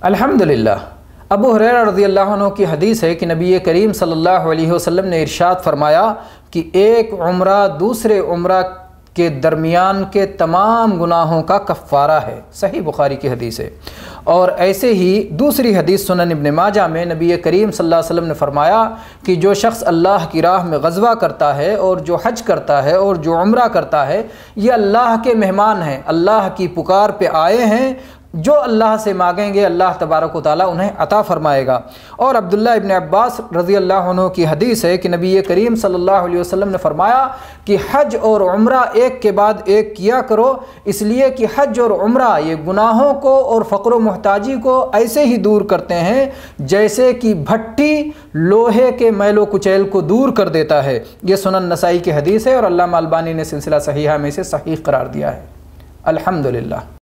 الحمدللہ۔ ابو ہریرہ رضی اللہ عنہ کی حدیث ہے کہ نبی کریم صلی اللہ علیہ وسلم نے ارشاد فرمایا کہ ایک عمرہ دوسرے عمرہ کے درمیان کے تمام گناہوں کا کفارہ ہے۔ صحیح بخاری کی حدیث ہے۔ اور ایسے ہی دوسری حدیث سنن ابن ماجہ میں نبی کریم صلی اللہ علیہ وسلم نے فرمایا کہ جو شخص اللہ کی راہ میں غزوہ کرتا ہے اور جو حج کرتا ہے اور جو عمرہ کرتا ہے، یہ اللہ کے مہمان ہیں، اللہ کی پکار پہ آئے ہیں، جو اللہ سے مانگیں گے اللہ تبارک و تعالیٰ انہیں عطا فرمائے گا۔ اور عبداللہ ابن عباس رضی اللہ عنہ کی حدیث ہے کہ نبی کریم صلی اللہ علیہ وسلم نے فرمایا کہ حج اور عمرہ ایک کے بعد ایک کیا کرو، اس لیے کہ حج اور عمرہ یہ گناہوں کو اور فقر و محتاجی کو ایسے ہی دور کرتے ہیں جیسے کہ بھٹی لوہے کے میل و کچیل کو دور کر دیتا ہے۔ یہ سنن نسائی کی حدیث ہے اور علامہ البانی نے سلسلہ صحیحہ میں سے صحیح قرار دیا ہے۔ الحمدللہ۔